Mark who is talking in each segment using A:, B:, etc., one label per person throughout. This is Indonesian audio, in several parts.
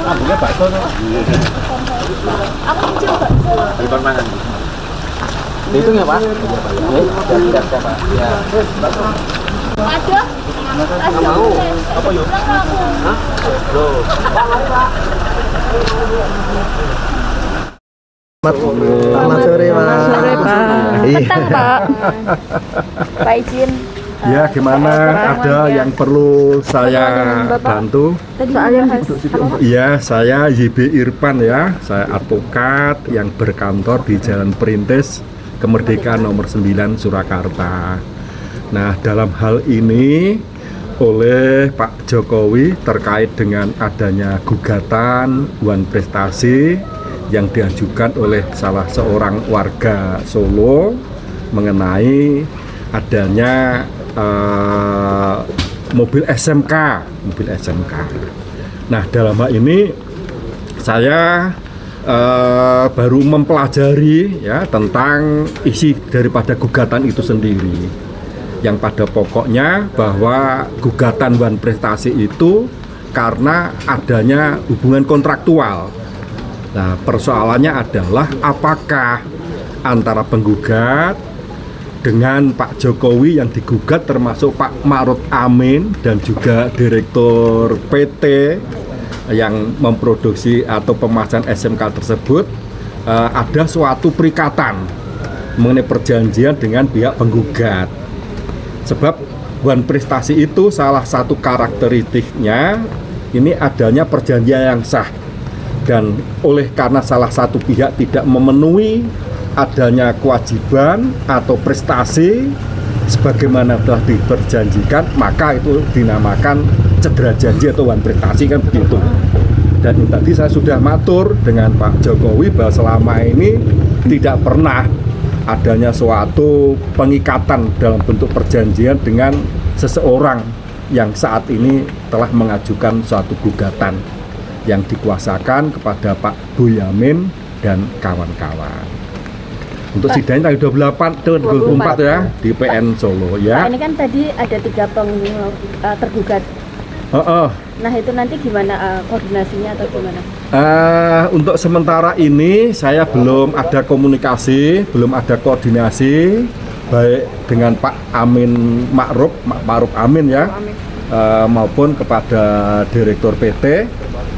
A: Ambungnya bakso tuh.
B: Aku kecil bakso.
A: Bukan mangan. Dihitung ya Pak? Siap Pak. Ya.
B: Ada.
A: Nggak mau. Apa yuk? Hah? Loh.
C: Selamat sore, Pak.
B: Selamat sore, Pak. Petang, Pak. Pak izin.
C: Ya, gimana? Ada yang perlu saya bantu?
B: Soal yang
C: Iya, saya YB Irfan ya. Saya advokat yang berkantor di Jalan Perintis Kemerdekaan nomor 9 Surakarta. Nah, dalam hal ini oleh Pak Jokowi terkait dengan adanya gugatan Wan Prestasi yang diajukan oleh salah seorang warga Solo mengenai adanya mobil SMK. Nah, dalam hal ini saya baru mempelajari ya tentang isi daripada gugatan itu sendiri. Yang pada pokoknya bahwa gugatan Wan Prestasi itu karena adanya hubungan kontraktual. Nah, persoalannya adalah apakah antara penggugat dengan Pak Jokowi yang digugat termasuk Pak Ma'ruf Amin dan juga Direktur PT yang memproduksi atau pemasangan SMK tersebut ada suatu perikatan mengenai perjanjian dengan pihak penggugat. Sebab Wan Prestasi itu salah satu karakteristiknya ini adanya perjanjian yang sah. Dan oleh karena salah satu pihak tidak memenuhi adanya kewajiban atau prestasi sebagaimana telah diperjanjikan, maka itu dinamakan cedera janji atau Wan Prestasi, kan begitu. Dan tadi saya sudah matur dengan Pak Jokowi bahwa selama ini tidak pernah adanya suatu pengikatan dalam bentuk perjanjian dengan seseorang yang saat ini telah mengajukan suatu gugatan yang dikuasakan kepada Pak Boyamin dan kawan-kawan. Untuk sidangnya tanggal 24 ya di PN Solo ya.
B: Pak, ini kan tadi ada 3 tergugat. Nah, itu nanti gimana koordinasinya atau gimana?
C: Untuk sementara ini saya belum ada komunikasi, belum ada koordinasi baik dengan Pak Ma'ruf Amin ya, maupun kepada Direktur PT.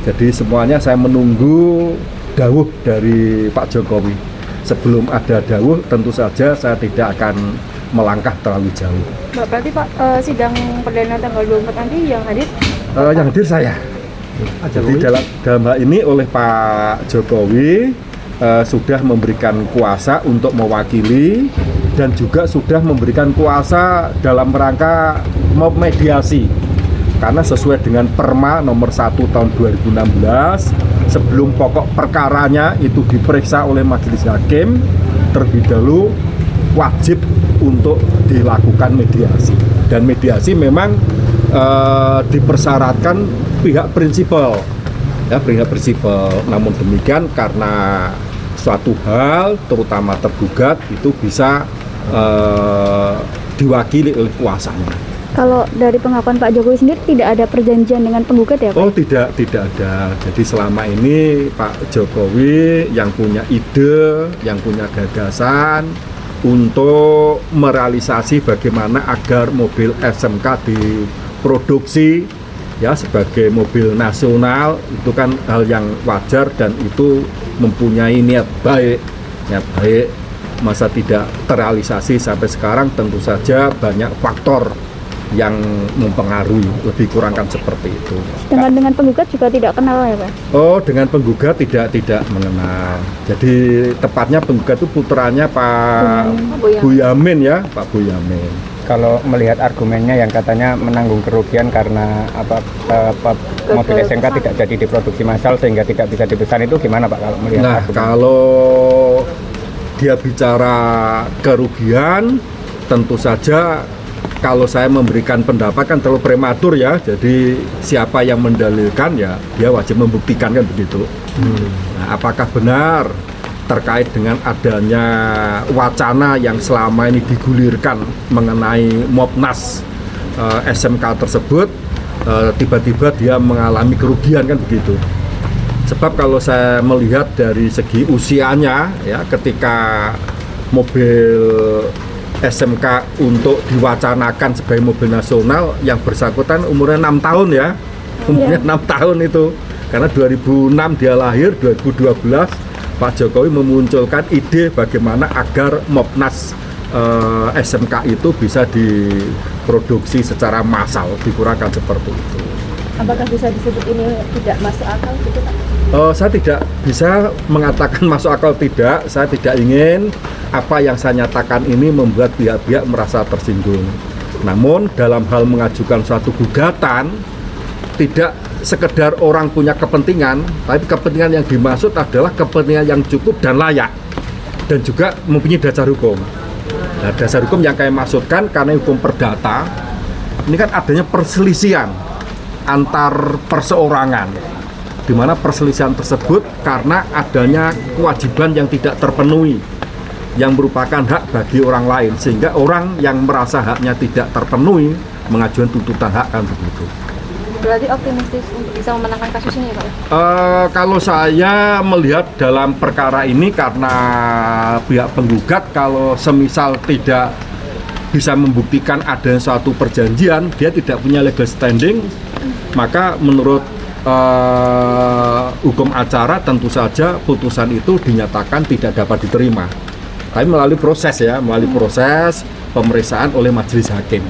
C: Jadi semuanya saya menunggu dawuh dari Pak Jokowi. Sebelum ada dawuh tentu saja saya tidak akan melangkah terlalu jauh.
B: Mbak, berarti Pak sidang perdana tanggal 24 nanti yang hadir?
C: Yang hadir saya. Jadi dalam hal ini oleh Pak Jokowi sudah memberikan kuasa untuk mewakili dan juga sudah memberikan kuasa dalam rangka mediasi. Karena sesuai dengan Perma nomor 1 tahun 2016, sebelum pokok perkaranya itu diperiksa oleh majelis hakim, terlebih dahulu wajib untuk dilakukan mediasi. Dan mediasi memang dipersyaratkan pihak prinsipal, ya, pihak prinsipal. Namun demikian karena suatu hal, terutama tergugat, itu bisa diwakili oleh kuasanya.
B: Kalau dari pengakuan Pak Jokowi sendiri tidak ada perjanjian dengan penggugat ya Pak?
C: Oh tidak ada. Jadi selama ini Pak Jokowi yang punya ide, yang punya gagasan untuk merealisasi bagaimana agar mobil SMK diproduksi ya sebagai mobil nasional, itu kan hal yang wajar dan itu mempunyai niat baik. Masa tidak terrealisasi sampai sekarang, tentu saja banyak faktor yang mempengaruhi, lebih kurang kan seperti itu.
B: Dengan penggugat juga tidak kenal ya Pak?
C: Oh, dengan penggugat tidak mengenal. Jadi tepatnya penggugat itu putranya Pak Boyamin ya, Pak Boyamin.
A: Kalau melihat argumennya yang katanya menanggung kerugian karena mobil SMK tidak jadi diproduksi massal sehingga tidak bisa dipesan, itu gimana Pak kalau melihat?
C: Nah, kalau dia bicara kerugian, tentu saja kalau saya memberikan pendapat kan terlalu prematur ya. Jadi siapa yang mendalilkan ya dia wajib membuktikan, kan begitu. Nah, apakah benar terkait dengan adanya wacana yang selama ini digulirkan mengenai Mopnas SMK tersebut, tiba-tiba dia mengalami kerugian, kan begitu. Sebab kalau saya melihat dari segi usianya, ya, ketika mobil SMK untuk diwacanakan sebagai mobil nasional, yang bersangkutan umurnya 6 tahun ya, umurnya 6 tahun itu. Karena 2006 dia lahir, 2012 Pak Jokowi memunculkan ide bagaimana agar Mopnas SMK itu bisa diproduksi secara massal, dikurankan seperti itu.
B: Apakah bisa disebut ini tidak masuk akal gitu Pak?
C: Saya tidak bisa mengatakan masuk akal tidak. Saya tidak ingin apa yang saya nyatakan ini membuat pihak-pihak merasa tersinggung. Namun dalam hal mengajukan suatu gugatan, tidak sekedar orang punya kepentingan, tapi kepentingan yang dimaksud adalah kepentingan yang cukup dan layak, dan juga mempunyai dasar hukum. Nah, dasar hukum yang kami maksudkan karena hukum perdata ini kan adanya perselisihan antar perseorangan, di mana perselisihan tersebut karena adanya kewajiban yang tidak terpenuhi yang merupakan hak bagi orang lain, sehingga orang yang merasa haknya tidak terpenuhi mengajukan tuntutan hak, kan begitu.
B: Berarti optimistis untuk bisa memenangkan kasus ini ya Pak?
C: Kalau saya melihat dalam perkara ini, karena pihak penggugat kalau semisal tidak bisa membuktikan ada suatu perjanjian, dia tidak punya legal standing, maka menurut hukum acara tentu saja putusan itu dinyatakan tidak dapat diterima. Tapi melalui proses ya, melalui proses pemeriksaan oleh majelis hakim.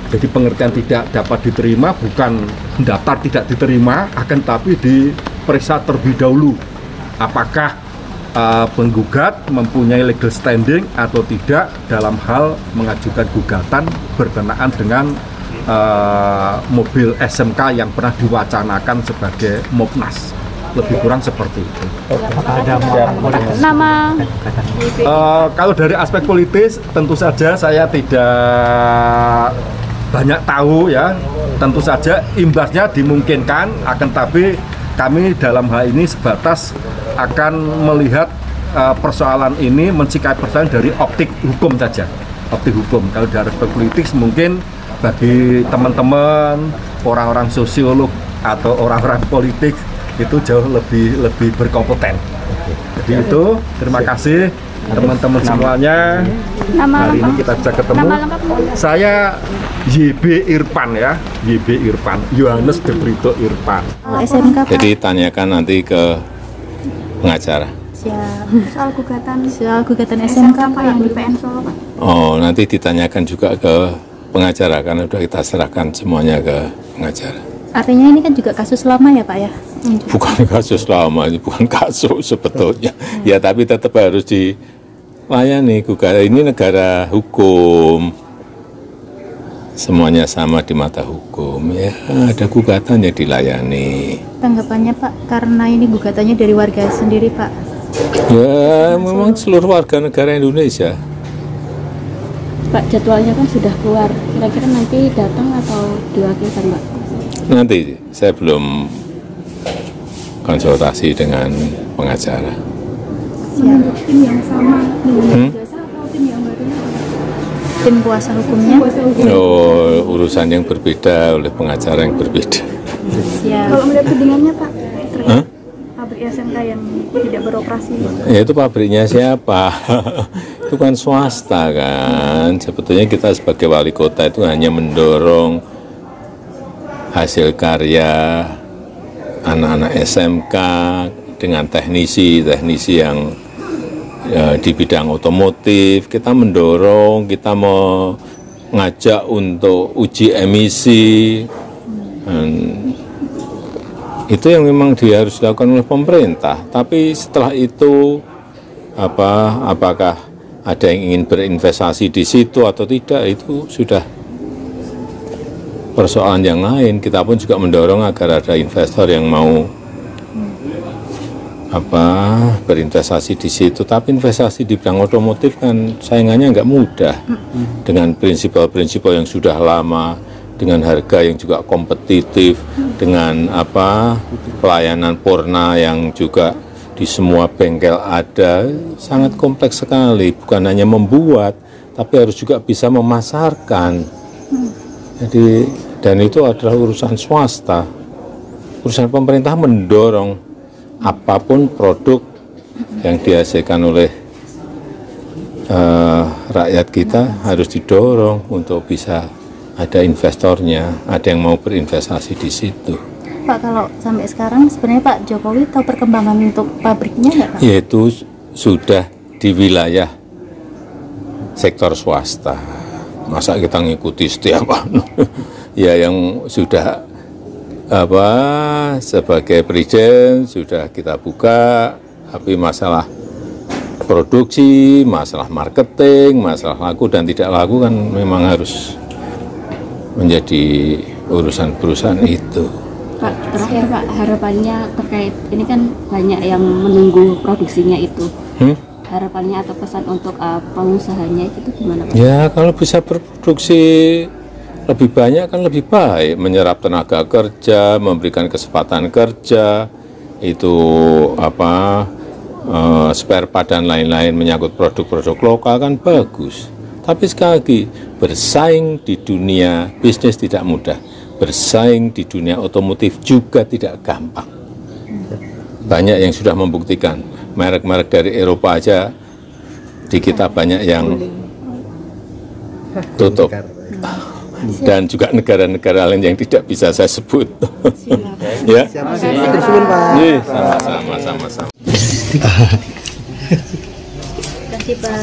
C: Jadi pengertian tidak dapat diterima bukan daftar tidak diterima, akan tapi diperiksa terlebih dahulu apakah penggugat mempunyai legal standing atau tidak dalam hal mengajukan gugatan berkenaan dengan mobil SMK yang pernah diwacanakan sebagai Mopnas. Lebih kurang seperti itu.
B: Nama
C: kalau dari aspek politis tentu saja saya tidak banyak tahu ya. Tentu saja imbasnya dimungkinkan, akan tapi kami dalam hal ini sebatas akan melihat persoalan ini, mencikapi persoalan dari optik hukum saja. Optik hukum. Kalau dari aspek politis mungkin bagi teman-teman orang-orang sosiolog atau orang-orang politik itu jauh lebih berkompeten. Jadi itu, terima kasih teman-teman semuanya. Hari ini kita bisa ketemu. Saya YB Irfan ya, YB Irfan, Yohanes De Brito Irfan.
B: SMK Pak.
D: Jadi tanyakan nanti ke pengacara.
B: Siap. Soal gugatan SMK Pak yang di PN Solo Pak.
D: Oh, nanti ditanyakan juga ke pengacara karena sudah kita serahkan semuanya ke pengacara.
B: Artinya ini kan juga kasus lama ya Pak ya?
D: Bukan kasus lama, ini bukan kasus sebetulnya. Ya tapi tetap harus dilayani gugatan. Ini negara hukum, semuanya sama di mata hukum. Ya ada gugatan ya dilayani.
B: Tanggapannya Pak, karena ini gugatannya dari warga sendiri Pak?
D: Ya memang seluruh warga negara Indonesia.
B: Pak, jadwalnya kan sudah keluar. Kira-kira nanti datang atau diwakilkan Pak?
D: Nanti saya belum konsultasi dengan pengacara.
B: Siap. Tim yang sama dengan jasa atau tim yang baru? Tim kuasa hukumnya?
D: Oh, urusan yang berbeda oleh pengacara yang berbeda.
B: Siap. Kalau melihat tudingannya Pak, terkait pabrik SMK yang tidak beroperasi.
D: Ya itu pabriknya siapa? Itu kan swasta kan. Sebetulnya kita sebagai wali kota itu hanya mendorong hasil karya anak-anak SMK dengan teknisi yang di bidang otomotif. Kita mendorong, kita mau ngajak untuk uji emisi. Itu yang memang dia harus dilakukan oleh pemerintah. Tapi setelah itu apakah ada yang ingin berinvestasi di situ atau tidak, itu sudah persoalan yang lain. Kita pun juga mendorong agar ada investor yang mau berinvestasi di situ. Tapi investasi di bidang otomotif kan saingannya nggak mudah dengan prinsip-prinsip yang sudah lama, dengan harga yang juga kompetitif, dengan pelayanan purna yang juga di semua bengkel ada. Sangat kompleks sekali, bukan hanya membuat tapi harus juga bisa memasarkan. Jadi dan itu adalah urusan swasta. Urusan pemerintah mendorong apapun produk yang dihasilkan oleh rakyat kita harus didorong untuk bisa ada investornya, ada yang mau berinvestasi di situ.
E: Pak, kalau sampai sekarang sebenarnya Pak Jokowi tahu perkembangan untuk pabriknya nggak Pak?
D: Yaitu sudah di wilayah sektor swasta. Masa kita ngikuti setiap ya yang sudah sebagai presiden sudah kita buka, tapi masalah produksi, masalah marketing, masalah laku dan tidak laku kan memang harus menjadi urusan perusahaan itu.
B: Pak, terakhir Pak, harapannya terkait ini kan banyak yang menunggu produksinya itu. Harapannya atau pesan untuk pengusahanya itu gimana Pak?
D: Ya kalau bisa berproduksi lebih banyak kan lebih baik, menyerap tenaga kerja, memberikan kesempatan kerja, itu spare part dan lain-lain menyangkut produk-produk lokal kan bagus. Tapi sekali lagi, bersaing di dunia bisnis tidak mudah. Bersaing di dunia otomotif juga tidak gampang. Banyak yang sudah membuktikan. Merek-merek dari Eropa aja di kita banyak yang tutup. Dan juga negara-negara lain yang tidak bisa saya sebut. Ya. Sama-sama.
B: Kasih Pak.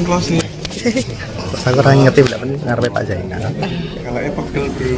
F: Closing.
G: Aku orang ngerti berapa nih ngarepe Pak Zainal.
F: Kalau pegel bro.